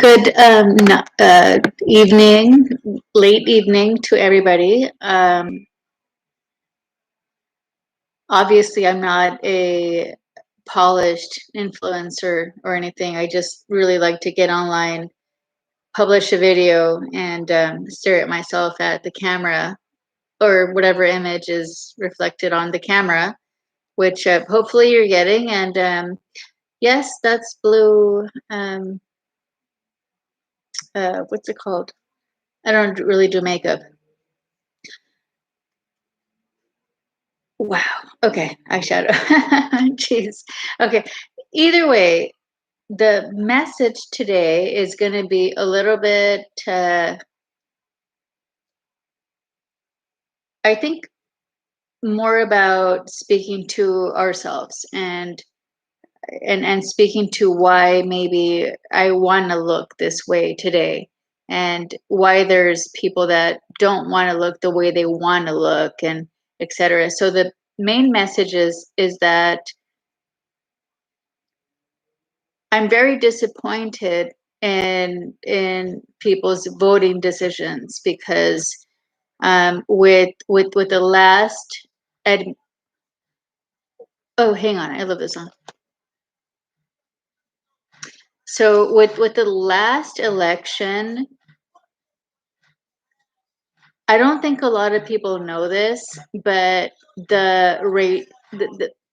Good evening, late evening to everybody. Obviously, I'm not a polished influencer or anything. I just really like to get online, publish a video, and stare at myself at the camera or whatever image is reflected on the camera, which hopefully you're getting. And yes, that's blue. What's it called? I don't really do makeup. Wow. Okay. Eyeshadow. Jeez. Okay. Either way, the message today is going to be a little bit, I think, more about speaking to ourselves and speaking to why maybe I want to look this way today, and why there's people that don't want to look the way they want to look, and etc. So the main message is that I'm very disappointed in people's voting decisions because with the last ed oh, hang on, I love this song. So with the last election, I don't think a lot of people know this, but the rate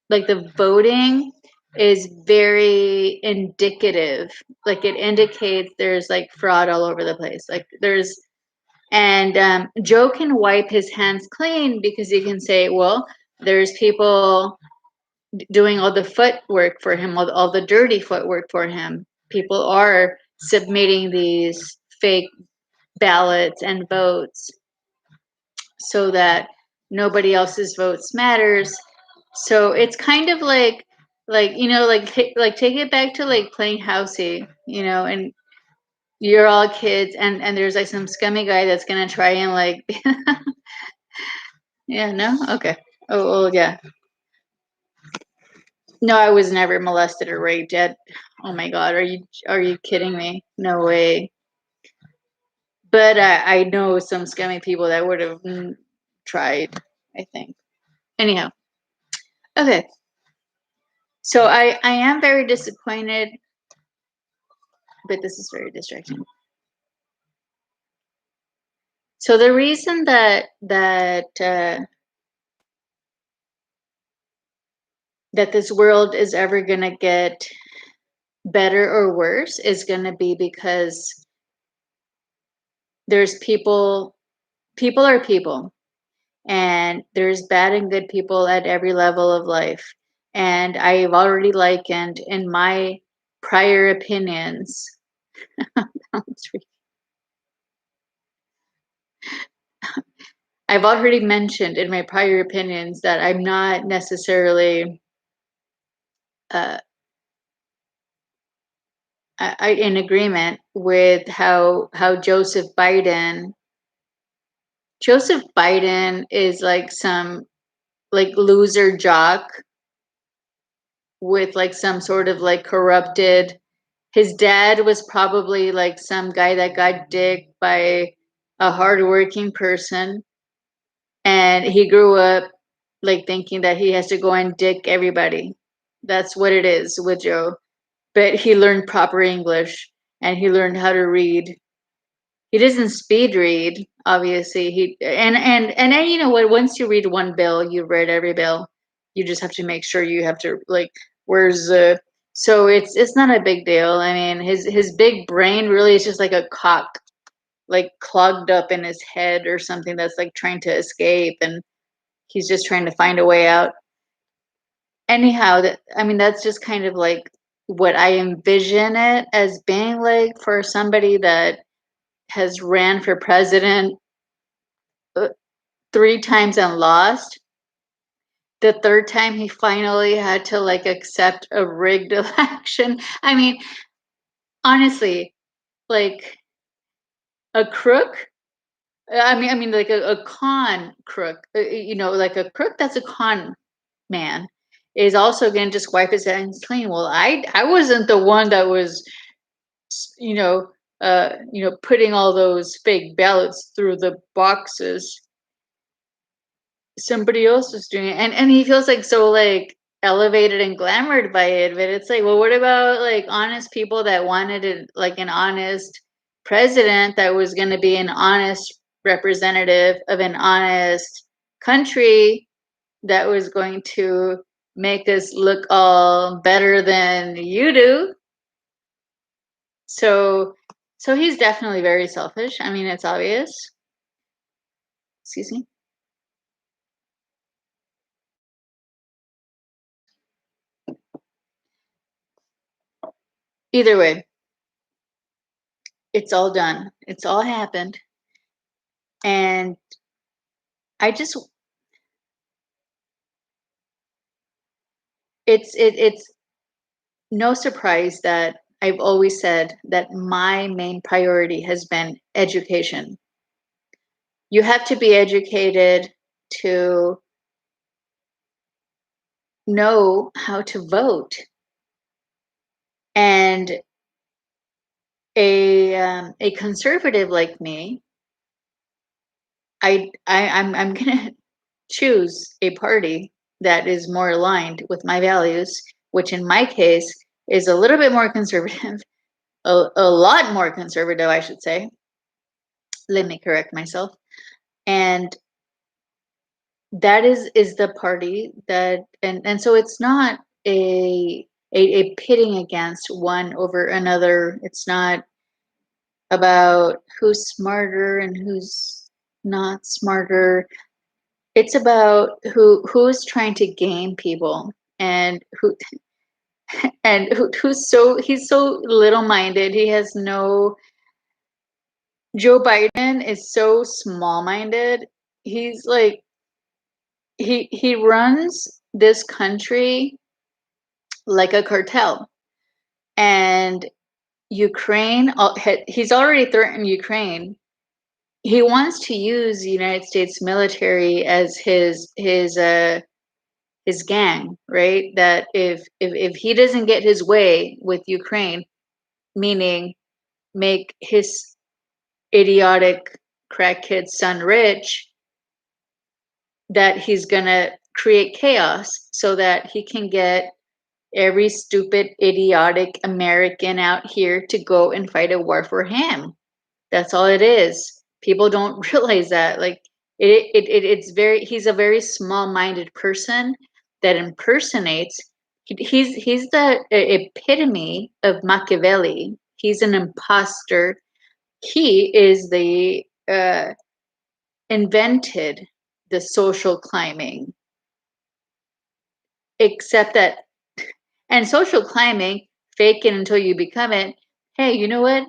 like the voting is very indicative. Like it indicates there's like fraud all over the place. Like there's and Joe can wipe his hands clean because he can say, well, there's people doing all the footwork for him, all the dirty footwork for him. People are submitting these fake ballots and votes so that nobody else's votes matters. So it's kind of like like take it back to like playing housey, and you're all kids, and there's like some scummy guy that's gonna try and like yeah, no, okay. Oh well, yeah. No, I was never molested or raped yet. Oh my god, are you kidding me? No way. But I know some scummy people that would have tried, I think. Anyhow, okay. So I am very disappointed, but this is very distracting. So the reason that this world is ever gonna get better or worse is gonna be because there's people are people, and there's bad and good people at every level of life. And I've already likened in my prior opinions. I've already mentioned in my prior opinions that I'm not necessarily uh, in agreement with how Joseph Biden is like some like loser jock with like some sort of like corrupted. His dad was probably like some guy that got dicked by a hardworking person, and he grew up like thinking that he has to go and dick everybody. That's what it is with Joe. But he learned proper English, and he learned how to read. He doesn't speed read, obviously. And then you know what? Once you read one bill, you've read every bill. You just have to make sure you have to like where's the so it's not a big deal. I mean, his big brain really is just like a cock, like clogged up in his head or something that's like trying to escape, and he's just trying to find a way out. Anyhow, that I mean, that's just kind of like what I envision it as being like for somebody that has ran for president 3 times and lost. The third time he finally had to like accept a rigged election. I mean, honestly, like a crook. I mean, like a con crook. Like a crook that's a con man is also going to just wipe his hands clean. Well, I wasn't the one that was, putting all those fake ballots through the boxes. Somebody else was doing it, and he feels like so like elevated and glamored by it. But it's like, well, what about like honest people that wanted it, like an honest president that was going to be an honest representative of an honest country that was going to make us look all better than you do. So he's definitely very selfish. I mean, it's obvious. Excuse me. Either way, it's all done. It's all happened. And I just it's no surprise that I've always said that my main priority has been education. You have to be educated to know how to vote. And a conservative like me, I'm gonna choose a party that is more aligned with my values, which in my case is a little bit more conservative, a lot more conservative, I should say. Let me correct myself. And that is the party that, and so it's not a pitting against one over another. It's not about who's smarter and who's not smarter. It's about who's trying to game people, and who's so he's so little minded. He has no Joe Biden is so small minded. He's like he runs this country like a cartel. And Ukraine, he's already threatened Ukraine. He wants to use the United States military as his gang, right? That if he doesn't get his way with Ukraine, meaning make his idiotic crack kid son rich, that he's gonna create chaos so that he can get every stupid idiotic American out here to go and fight a war for him. That's all it is. People don't realize that. Like it's very he's a very small-minded person that impersonates. He's the epitome of Machiavelli. He's an imposter. He is the invented the social climbing, except that, and social climbing, fake it until you become it. Hey, you know what?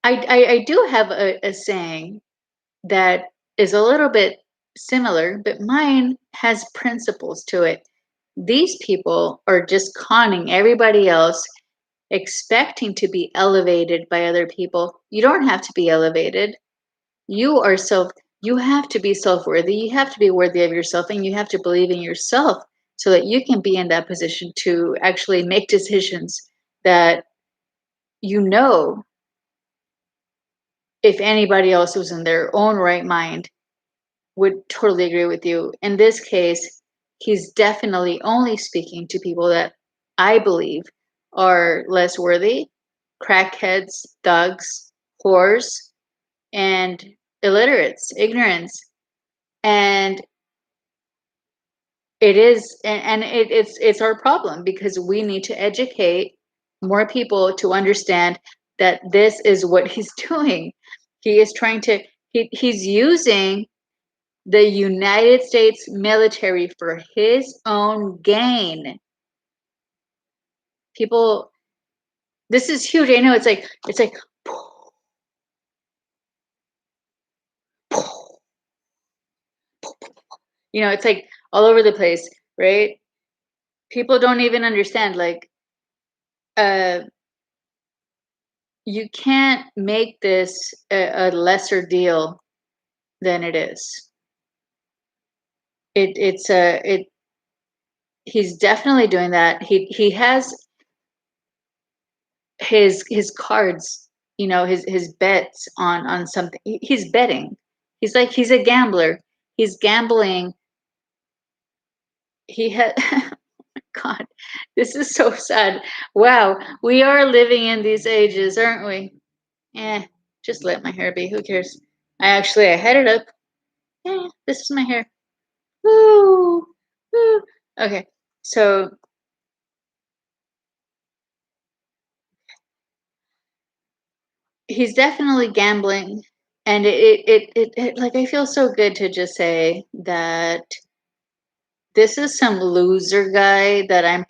I do have a saying that is a little bit similar, but mine has principles to it. These people are just conning everybody else, expecting to be elevated by other people. You don't have to be elevated. You are self, you have to be self-worthy. You have to be worthy of yourself, and you have to believe in yourself so that you can be in that position to actually make decisions that you know if anybody else was in their own right mind would totally agree with you. In this case, he's definitely only speaking to people that I believe are less worthy, crackheads, thugs, whores, and illiterates, ignorance. And it is, and it's our problem because we need to educate more people to understand that this is what he's doing. He is trying to, he's using the United States military for his own gain. People, this is huge. I know it's like it's like all over the place, right? People don't even understand, like, uh you can't make this a lesser deal than it is. It he's definitely doing that. He has his cards, his bets on something. He's betting. He's a gambler. He's gambling. He had God, this is so sad. Wow, we are living in these ages, aren't we? Eh, just let my hair be. Who cares? I had it up. Yeah, this is my hair. Woo, woo. Okay, so he's definitely gambling, and like I feel so good to just say that this is some loser guy that I'm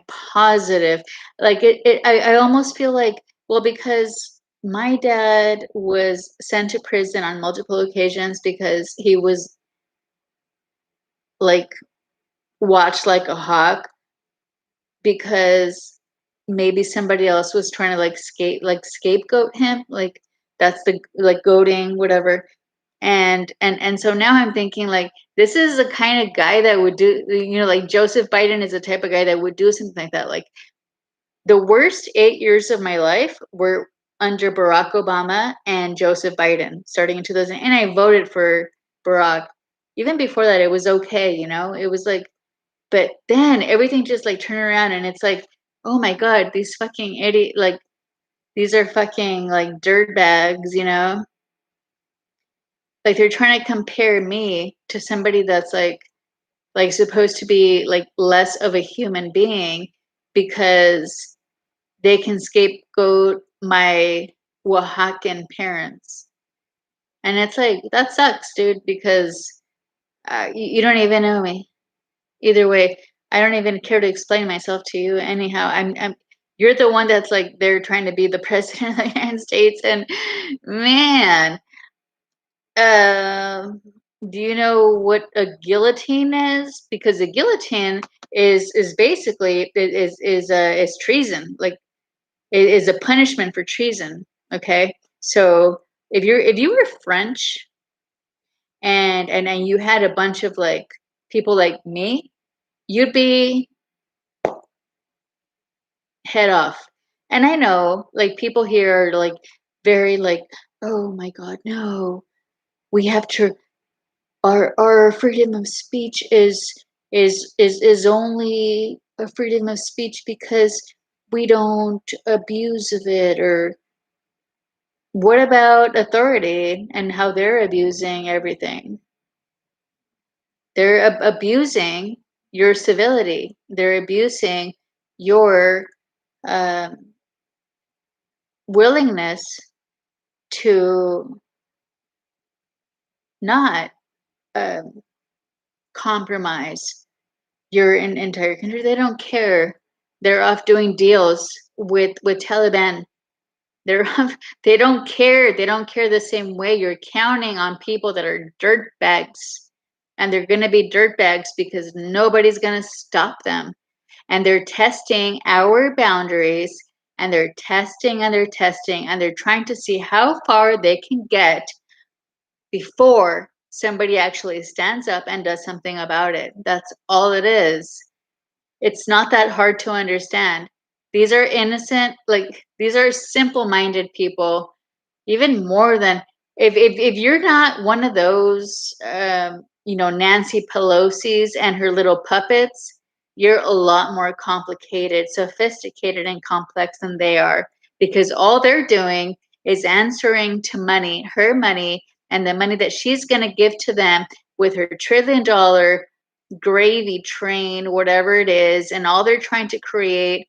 positive. Like I almost feel like, well, because my dad was sent to prison on multiple occasions because he was like watched like a hawk, because maybe somebody else was trying to scapegoat him, like that's the like goading, whatever. And so now I'm thinking, like, this is the kind of guy that would do, like Joseph Biden is the type of guy that would do something like that. Like, the worst 8 years of my life were under Barack Obama and Joseph Biden, starting in 2000. And I voted for Barack. Even before that, it was okay, it was like, but then everything just like turned around, and it's like, oh my God, these fucking idiot, like, these are fucking like dirt bags, like they're trying to compare me to somebody that's like supposed to be like less of a human being, because they can scapegoat my Oaxacan parents. And it's like, that sucks, dude, because you don't even know me. Either way, I don't even care to explain myself to you. Anyhow, you're the one that's like they're trying to be the president of the United States, and man, um, do you know what a guillotine is? Because a guillotine is basically is treason. Like, it is a punishment for treason. Okay, so if you were French, and you had a bunch of like people like me, you'd be head off. And I know, like, people here are like very like, oh my God, no, we have to, our freedom of speech is only a freedom of speech because we don't abuse of it. Or what about authority and how they're abusing everything? They're abusing your civility. They're abusing your um, willingness to not um, compromise your entire country. They don't care. They're off doing deals with Taliban. They're off, they don't care. They don't care the same way. You're counting on people that are dirt bags, and they're going to be dirt bags because nobody's going to stop them. And they're testing our boundaries, and they're testing and they're testing, and they're trying to see how far they can get before somebody actually stands up and does something about it. That's all it is. It's not that hard to understand. These are innocent, like, these are simple minded people, even more than, if you're not one of those, Nancy Pelosi's and her little puppets, you're a lot more complicated, sophisticated, and complex than they are, because all they're doing is answering to money, her money, and the money that she's going to give to them with her $1 trillion gravy train, whatever it is, and all they're trying to create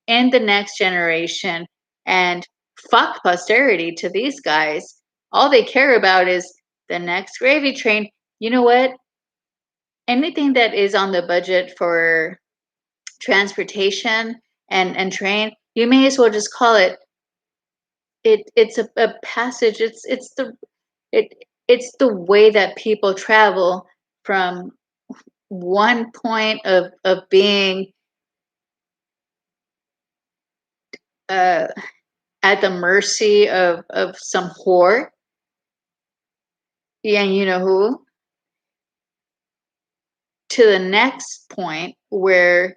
in the next generation. And fuck posterity to these guys. All they care about is the next gravy train. You know what? Anything that is on the budget for transportation and train, you may as well just call it, it's a passage. It it's the way that people travel from one point of being uh, at the mercy of some whore, yeah, and you know who, to the next point where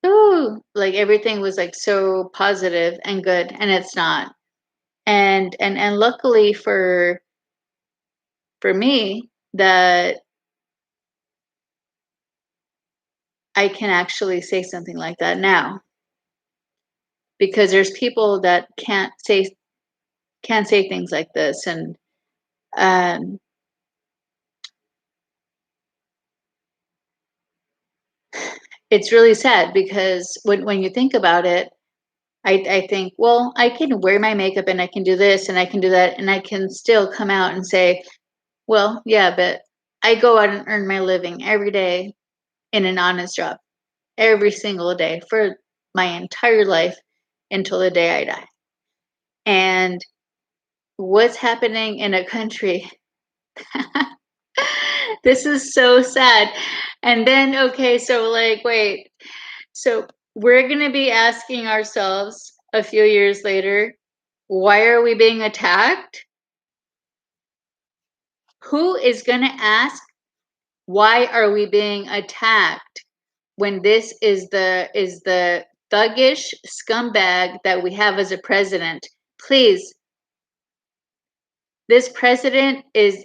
ooh, like everything was like so positive and good, and it's not. And luckily for me that I can actually say something like that now, because there's people that can't say things like this. And um it's really sad because when you think about it, I think, well, I can wear my makeup and I can do this and I can do that and I can still come out and say, well, yeah, but I go out and earn my living every day in an honest job, every single day for my entire life until the day I die. And what's happening in a country? This is so sad. And then, okay, so like, wait, so we're going to be asking ourselves a few years later, why are we being attacked? Who is going to ask, why are we being attacked, when this is the thuggish scumbag that we have as a president? Please, this president is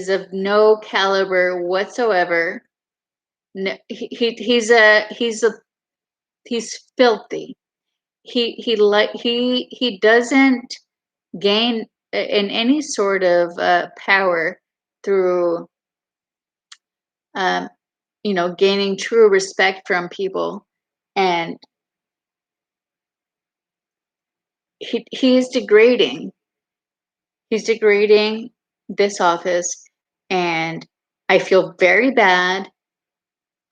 of no caliber whatsoever. No, he's filthy. He doesn't gain in any sort of power through um, gaining true respect from people. And he's degrading. He's degrading this office, and I feel very bad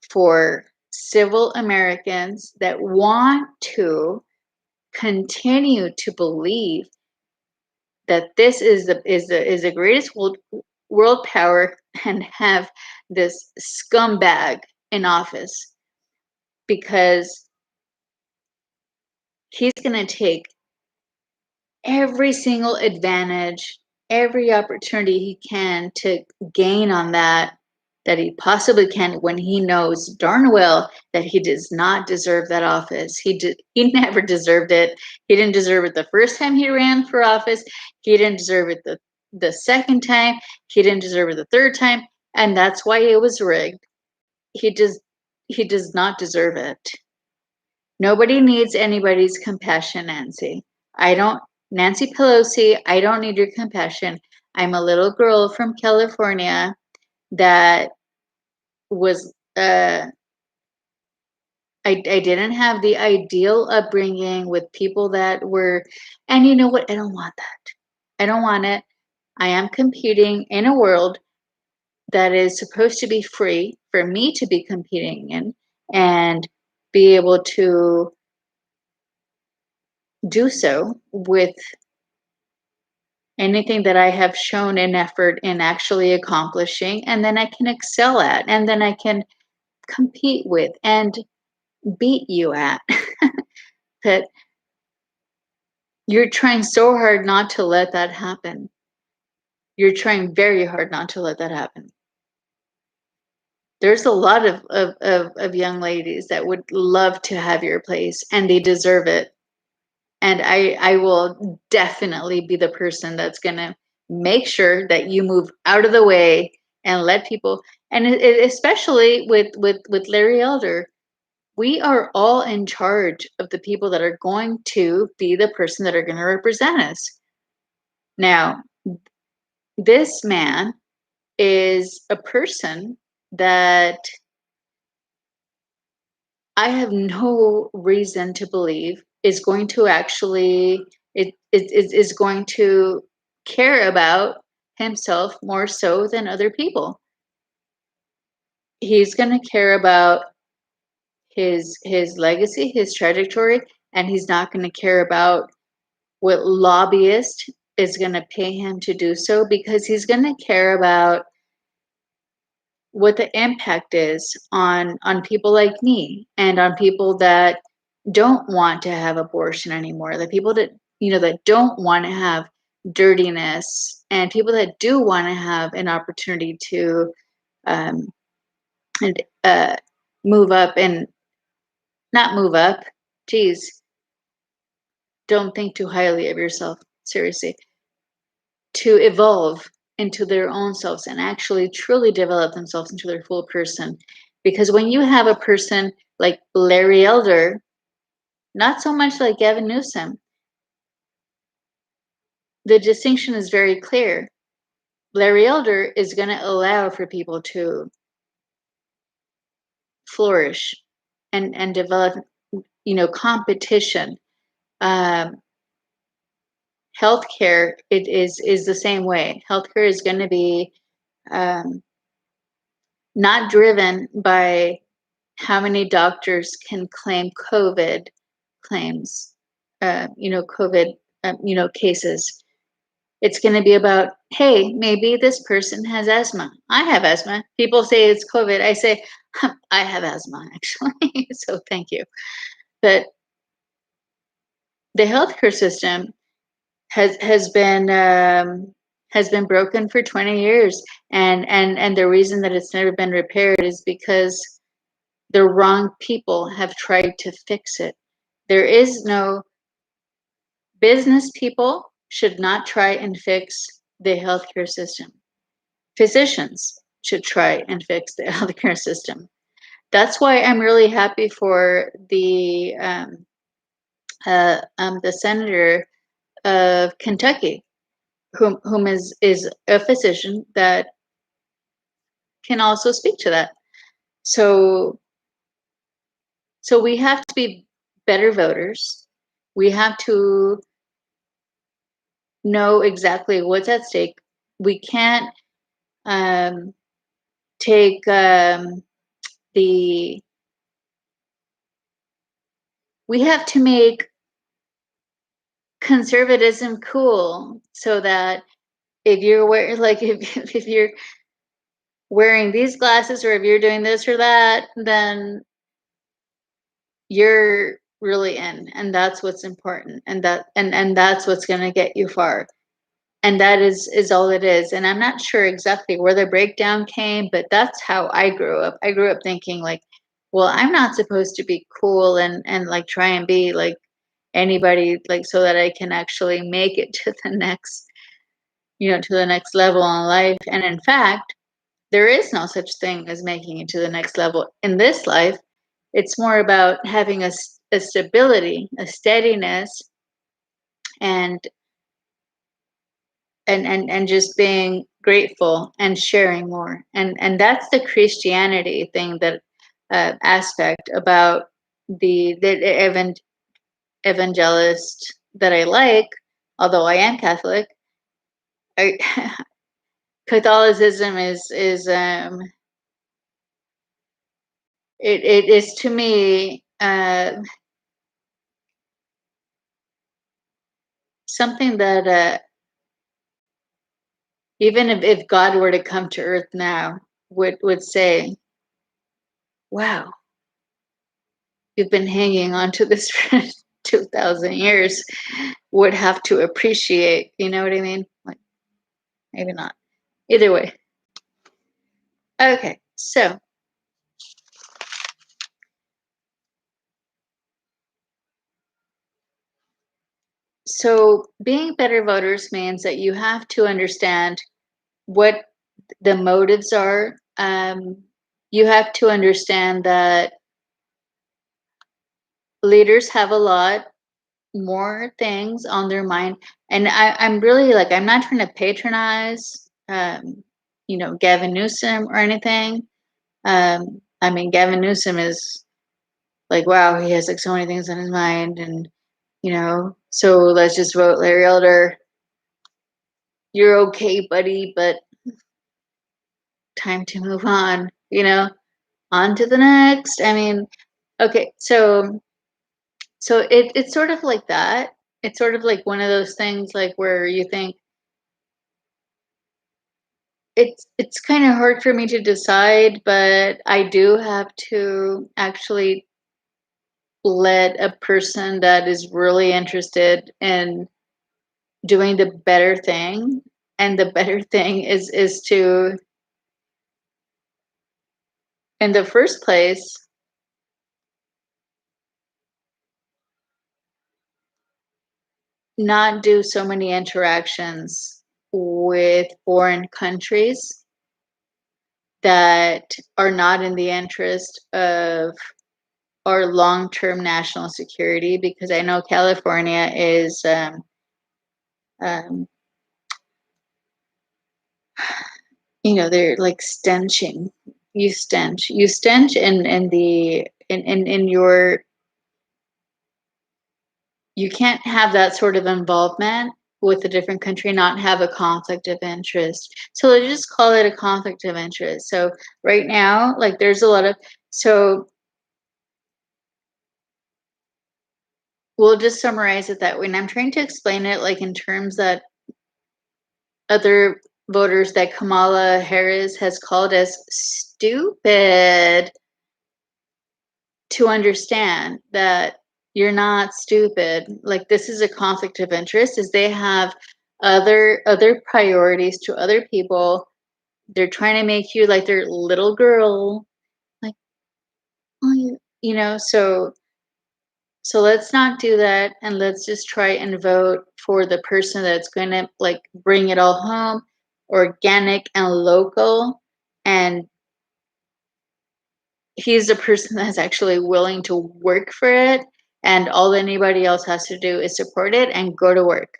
for civil Americans that want to continue to believe that this is the greatest world power, and have this scumbag in office, because he's going to take every single advantage, every opportunity he can to gain on that he possibly can, when he knows darn well that he does not deserve that office. He never deserved it. He didn't deserve it the first time he ran for office. He didn't deserve it the second time. He didn't deserve it the third time, and that's why it was rigged. He does not deserve it. Nobody needs anybody's compassion, Nancy. I don't, Nancy Pelosi, I don't need your compassion. I'm a little girl from California that was, I didn't have the ideal upbringing with people that were, and you know what? I don't want that. I don't want it. I am competing in a world that is supposed to be free for me to be competing in, and be able to do so with anything that I have shown an effort in actually accomplishing, and then I can excel at, and then I can compete with and beat you at. That you're trying so hard not to let that happen. You're trying very hard not to let that happen. There's a lot of young ladies that would love to have your place, and they deserve it. And I will definitely be the person that's going to make sure that you move out of the way and let people, and especially with Larry Elder, we are all in charge of the people that are going to be the person that are going to represent us. Now, this man is a person that I have no reason to believe is going to actually, is going to care about himself more so than other people. He's going to care about his legacy, his trajectory, and he's not going to care about what lobbyist is going to pay him to do so, because he's going to care about what the impact is on people like me, and on people that don't want to have abortion anymore, the people that that don't want to have dirtiness, and people that do want to have an opportunity to um, and move up not move up. Geez, don't think too highly of yourself. Seriously, to evolve into their own selves and actually truly develop themselves into their full person. Because when you have a person like Larry Elder, not so much like Gavin Newsom, the distinction is very clear. Larry Elder is going to allow for people to flourish and develop, competition. Um, Healthcare, it is the same way. Healthcare is going to be um, not driven by how many doctors can claim COVID claims, COVID, cases. It's going to be about, hey, maybe this person has asthma. I have asthma. People say it's COVID. I say, I have asthma, actually. So thank you. But the healthcare system has been broken for 20 years, and the reason that it's never been repaired is because the wrong people have tried to fix it. There is no business people should not try and fix the healthcare system. Physicians should try and fix the healthcare system. That's why I'm really happy for the senator of Kentucky, whom is a physician that can also speak to that. So we have to be better voters. We have to know exactly what's at stake. We can't take the we have to make conservatism cool, so that if you're wearing, like, if you're wearing these glasses, or if you're doing this or that, then you're really in, and that's what's important, and that's what's going to get you far. And that is all it is. And I'm not sure exactly where the breakdown came, but that's how I grew up. I grew up thinking, like, well, I'm not supposed to be cool and like try and be like anybody, like, so that I can actually make it to the next, to the next level in life. And in fact, there is no such thing as making it to the next level in this life. It's more about having a stability, a steadiness, and and just being grateful and sharing more. And that's the Christianity thing, that aspect about the evangelist that I like, although I am Catholic. I, Catholicism is it is, to me, something that even if God were to come to earth now, would say, wow, you've been hanging on to this for 2,000 years, would have to appreciate, you know what I mean? Like, maybe not. Either way. Okay, so being better voters means that you have to understand what the motives are. You have to understand that leaders have a lot more things on their mind. And I'm really, like, I'm not trying to patronize, Gavin Newsom or anything. I mean, Gavin Newsom is like, wow, he has like so many things on his mind, and so let's just vote Larry Elder. You're okay, buddy, but time to move on. On to the next. I mean, okay, so it's sort of like that. It's sort of like one of those things, like, where you think it's kind of hard for me to decide, but I do have to actually let a person that is really interested in doing the better thing, and the better thing is to, in the first place, not do so many interactions with foreign countries that are not in the interest of our long-term national security, because I know California is um, they're like stenching. You stench in the in your you can't have that sort of involvement with a different country, not have a conflict of interest. So let's just call it a conflict of interest. So right now, like there's a lot of, so we'll just summarize it that way. And I'm trying to explain it like in terms that other voters that Kamala Harris has called us stupid to understand that you're not stupid. Like this is a conflict of interest, is they have other priorities to other people. They're trying to make you like their little girl, like, oh, so let's not do that, and let's just try and vote for the person that's going to like bring it all home, organic and local, and he's the person that's actually willing to work for it, and all anybody else has to do is support it and go to work,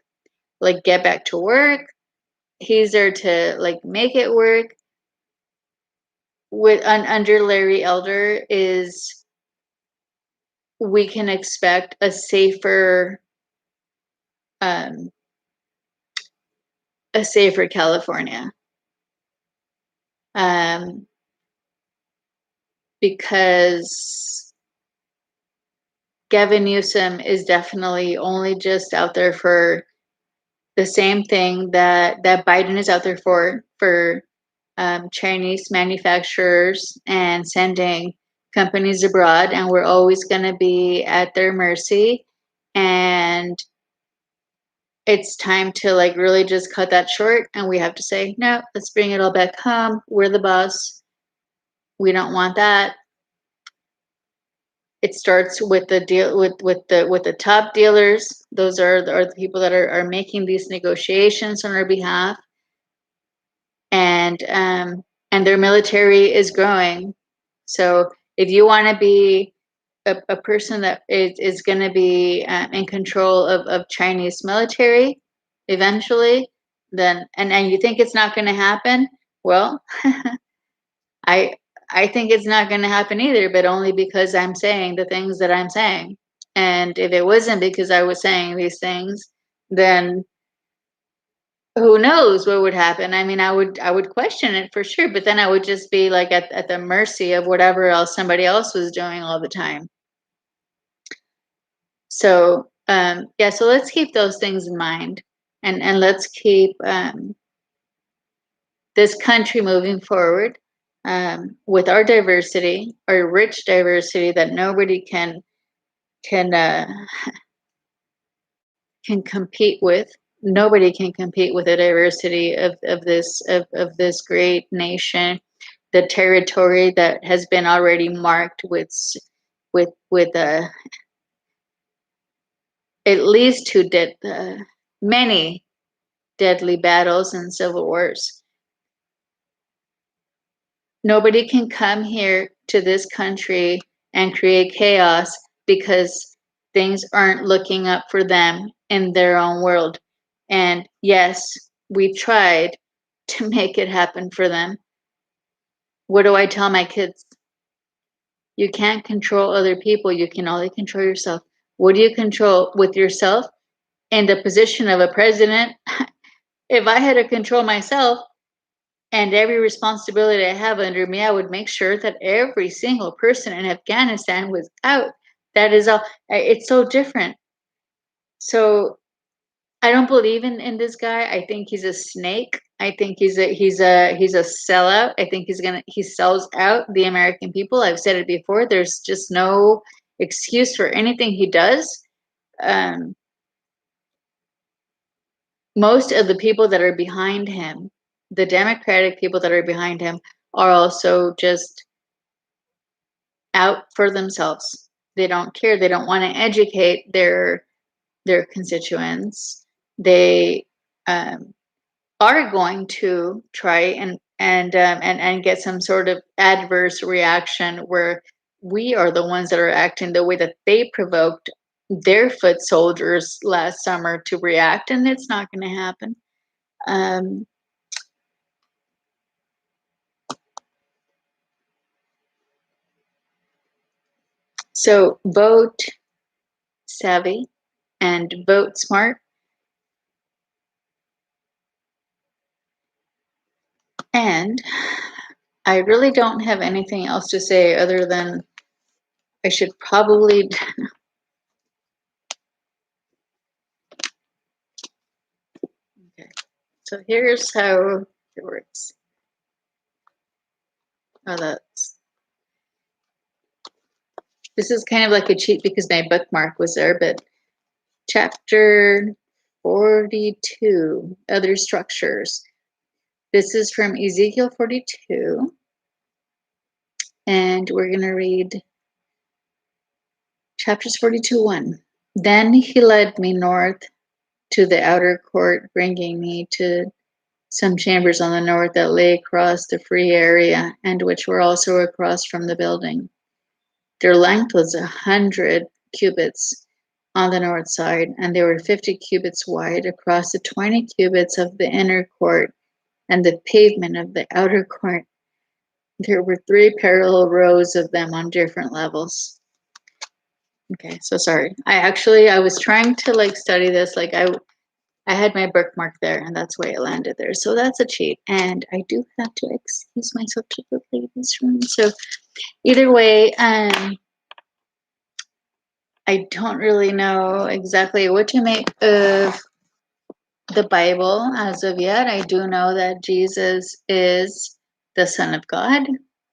like get back to work. He's there to like make it work. With under Larry Elder is we can expect um a safer California, um because Gavin Newsom is definitely only just out there for the same thing that Biden is out there for Chinese manufacturers and sending companies abroad, and we're always going to be at their mercy. And it's time to like really just cut that short, and we have to say, no, let's bring it all back home. We're the boss. We don't want that. It starts with the deal with the top dealers. Those are the people that are making these negotiations on our behalf, and their military is growing. So if you want to be a person that is going to be in control of Chinese military eventually, then and you think it's not going to happen, well, I I think it's not going to happen either, but only because I'm saying the things that I'm saying. And if it wasn't because I was saying these things, then who knows what would happen. I mean, I would question it for sure, but then I would just be like at the mercy of whatever else somebody else was doing all the time. So yeah, so let's keep those things in mind, and let's keep this country moving forward, with our diversity, our rich diversity that nobody can uh, can compete with. Nobody can compete with the diversity of this great nation, the territory that has been already marked with at least many deadly battles and civil wars. Nobody can come here to this country and create chaos because things aren't looking up for them in their own world. And yes, we've tried to make it happen for them. What do I tell my kids? You can't control other people, you can only control yourself. What do you control with yourself? In the position of a president, if I had to control myself, and every responsibility I have under me, I would make sure that every single person in Afghanistan was out. That is all. It's so different. So I don't believe in this guy. I think he's a snake. I think he's a sellout. I think he sells out the American people. I've said it before. There's just no excuse for anything he does. Um, Most of the people that are behind him, the Democratic people that are behind him, are also just out for themselves. They don't care. They don't want to educate their constituents, they are going to try and get some sort of adverse reaction where we are the ones that are acting the way that they provoked their foot soldiers last summer to react, and it's not going to happen. Um, so vote savvy and vote smart. And I really don't have anything else to say other than I should probably. Okay, so here's how it works. Oh, this is kind of like a cheat because my bookmark was there, but chapter 42, other structures. This is from Ezekiel 42, and we're going to read chapters 42:1. Then he led me north to the outer court, bringing me to some chambers on the north that lay across the free area and which were also across from the building. Their length was 100 cubits on the north side, and they were 50 cubits wide across the 20 cubits of the inner court and the pavement of the outer court. There were 3 parallel rows of them on different levels. Okay, so sorry. I was trying to like study this, like I had my bookmark there, and that's why it landed there. So that's a cheat, and I do have to excuse myself to leave this room. So either way, I don't really know exactly what to make of the Bible as of yet. I do know that Jesus is the Son of God.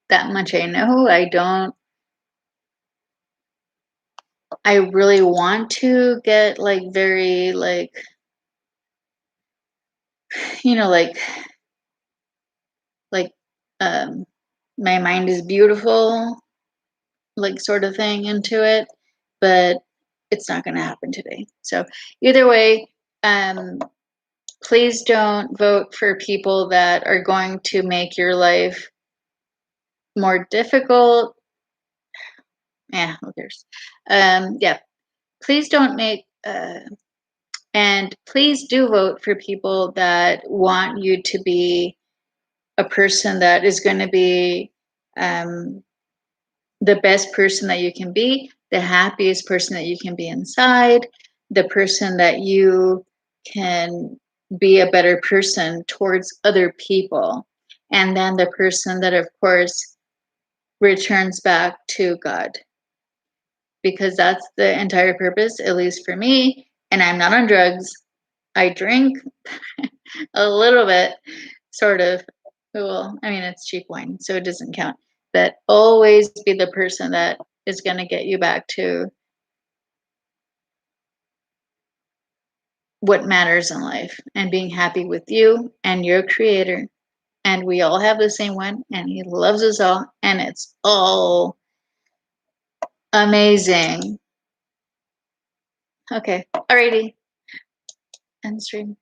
That much I know. I really want to get like very like, you know, like my mind is beautiful, like sort of thing into it, but it's not going to happen today. So either way, please don't vote for people that are going to make your life more difficult. Yeah, who cares? Yeah, please don't make, and please do vote for people that want you to be a person that is going to be the best person that you can be, the happiest person that you can be inside, the person that you can be a better person towards other people, and then the person that, of course, returns back to God. Because that's the entire purpose, at least for me. And I'm not on drugs. I drink a little bit, sort of. Well, I mean, it's cheap wine, so it doesn't count. But always be the person that is going to get you back to what matters in life and being happy with you and your creator. And we all have the same one, and he loves us all, and it's all amazing. Okay, alrighty. End stream.